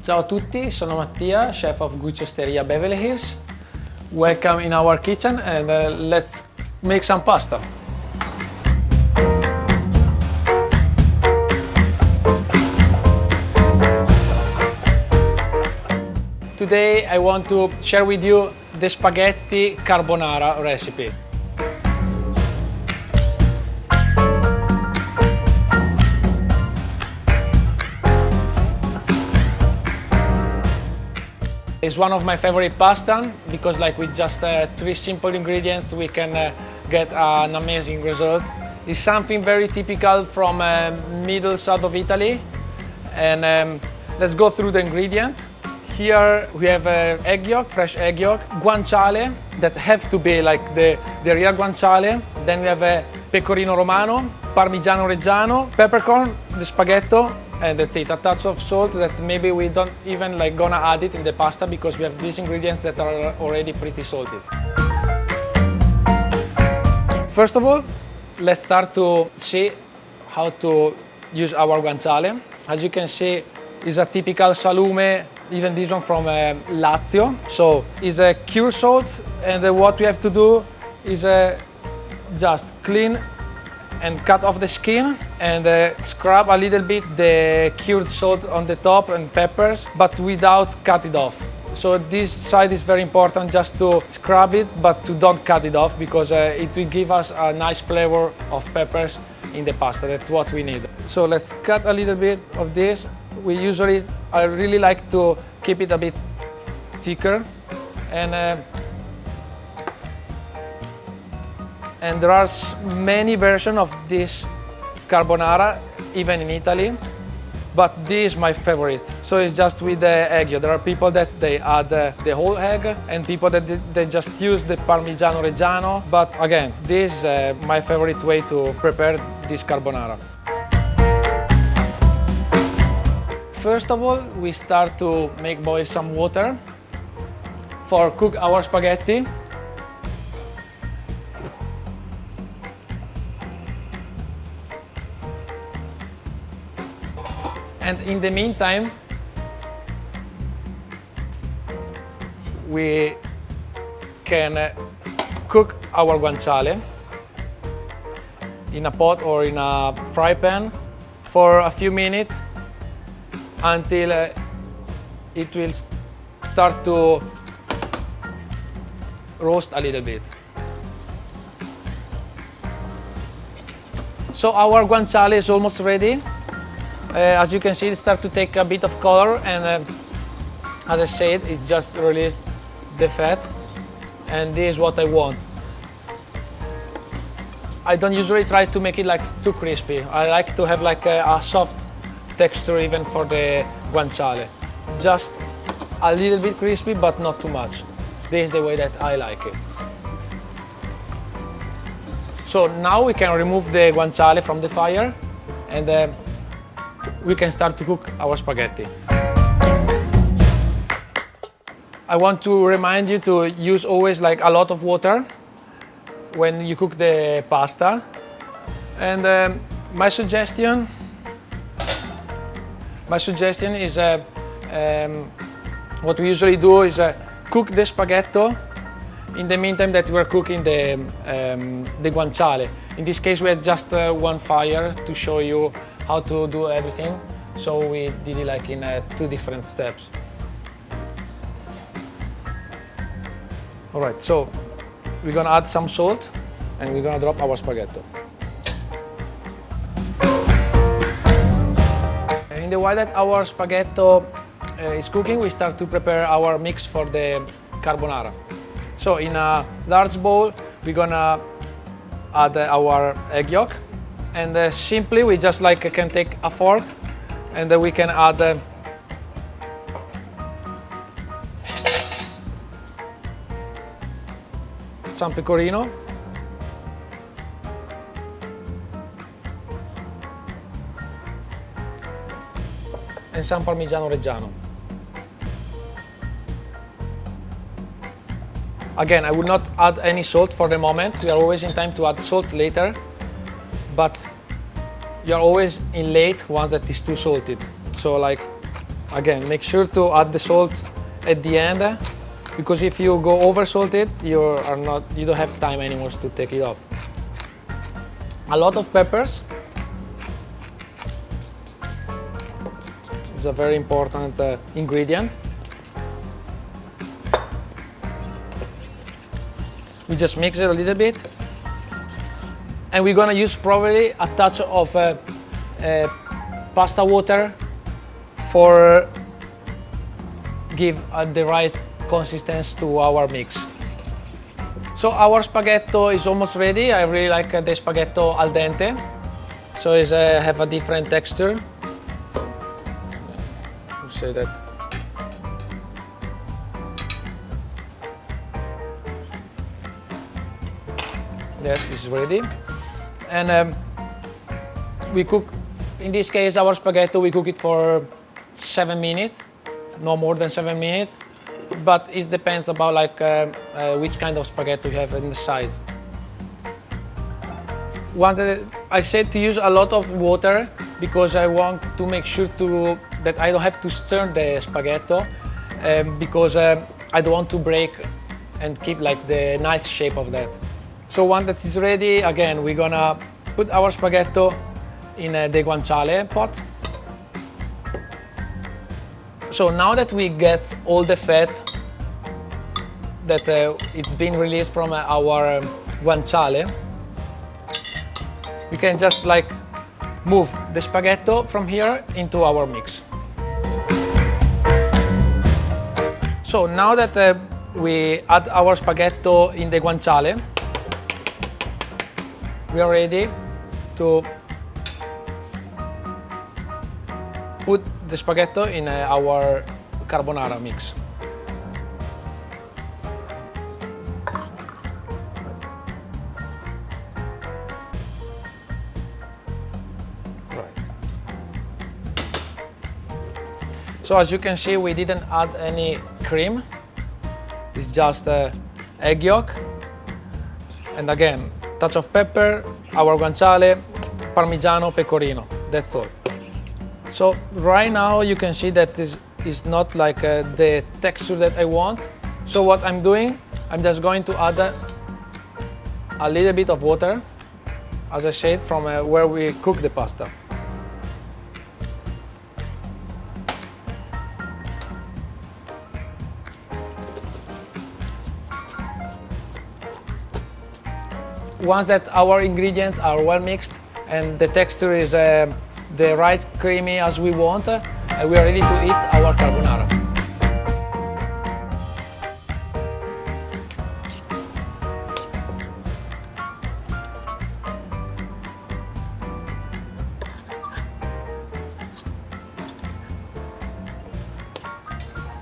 Ciao a tutti, sono Mattia, chef of Gucci Osteria Beverly Hills. Welcome in our kitchen and let's make some pasta. Today I want to share with you the spaghetti carbonara recipe. It's one of my favorite pasta because with just 3 simple ingredients we can get an amazing result. It's something very typical from middle south of Italy, and let's go through the ingredients. Here we have egg yolk, fresh egg yolk, guanciale that have to be the real guanciale. Then we have pecorino romano, parmigiano reggiano, peppercorn, the spaghetto, and that's it. A touch of salt that maybe we don't even gonna add it in the pasta because we have these ingredients that are already pretty salty. First of all, let's start to see how to use our guanciale. As you can see, it's a typical salume, even this one from Lazio. So it's a cured salt, and what we have to do is just clean and cut off the skin and scrub a little bit the cured salt on the top and peppers, but without cut it off. So this side is very important, just to scrub it, but to don't cut it off because it will give us a nice flavor of peppers in the pasta. That's what we need. So let's cut a little bit of this. I really like to keep it a bit thicker, and there are many versions of this carbonara, even in Italy, but this is my favorite. So it's just with the egg yolk. There are people that they add the whole egg, and people that they just use the Parmigiano Reggiano. But again, this is my favorite way to prepare this carbonara. First of all, we start to make boil some water for cook our spaghetti. And in the meantime, we can cook our guanciale in a pot or in a fry pan for a few minutes until it will start to roast a little bit. So our guanciale is almost ready. As you can see, it starts to take a bit of color, and as I said, it just released the fat, and this is what I want. I don't usually try to make it too crispy. I like to have a soft texture even for the guanciale. Just a little bit crispy, but not too much. This is the way that I like it. So now we can remove the guanciale from the fire, and we can start to cook our spaghetti. I want to remind you to use always a lot of water when you cook the pasta. And my suggestion is what we usually do is cook the spaghetto in the meantime that we're cooking the guanciale. In this case, we had just one fire to show you how to do everything, so we did it in 2 different steps. All right, so we're gonna add some salt and we're gonna drop our spaghetto. In the while that our spaghetto is cooking, we start to prepare our mix for the carbonara. So in a large bowl, we're gonna add our egg yolk. And simply we just can take a fork, and then we can add some pecorino, and some Parmigiano Reggiano. Again, I will not add any salt for the moment. We are always in time to add salt later, but you're always in late once that is too salted. So Again, make sure to add the salt at the end, because if you go over salted, you don't have time anymore to take it off. A lot of peppers is a very important ingredient. We just mix it a little bit, and we're gonna use probably a touch of pasta water for give the right consistency to our mix. So our spaghetto is almost ready. I really like the spaghetto al dente, so it have a different texture. Say that. Yes, this is ready, and we cook. In this case, our spaghetto, we cook it for 7 minutes, no more than 7 minutes. But it depends about like which kind of spaghetti you have and the size. I said to use a lot of water because I want to make sure that I don't have to stir the spaghetti, because I don't want to break and keep like the nice shape of that. So once that is ready, again, we're gonna put our spaghetti in the guanciale pot. So now that we get all the fat that it's been released from our guanciale, we can just like move the spaghetti from here into our mix. So now that we add our spaghetti in the guanciale, we are ready to put the spaghetti in our carbonara mix. Right. So as you can see, we didn't add any cream. It's just egg yolk. And again, touch of pepper, our guanciale, parmigiano, pecorino. That's all. So right now you can see that this is not like the texture that I want. So what I'm doing, I'm just going to add a little bit of water, as I said, from where we cook the pasta. Once that our ingredients are well mixed and the texture is the right creamy as we want, we are ready to eat our carbonara.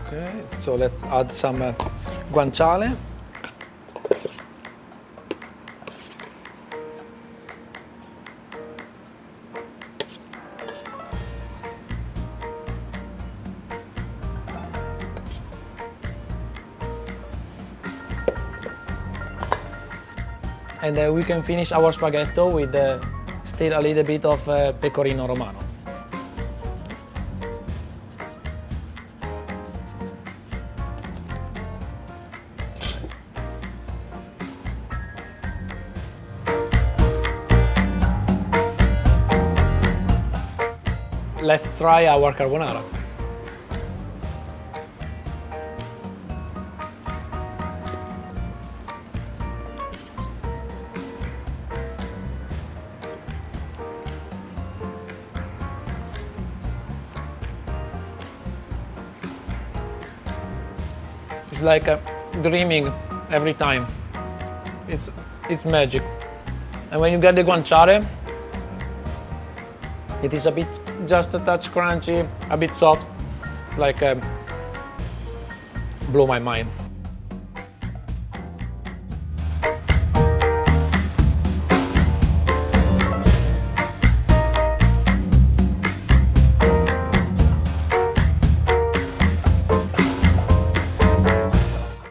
Okay, so let's add some guanciale. And we can finish our spaghetti with still a little bit of pecorino romano. Let's try our carbonara. It's like dreaming every time. It's magic. And when you get the guanciale, it is a bit, just a touch crunchy, a bit soft, like blew my mind.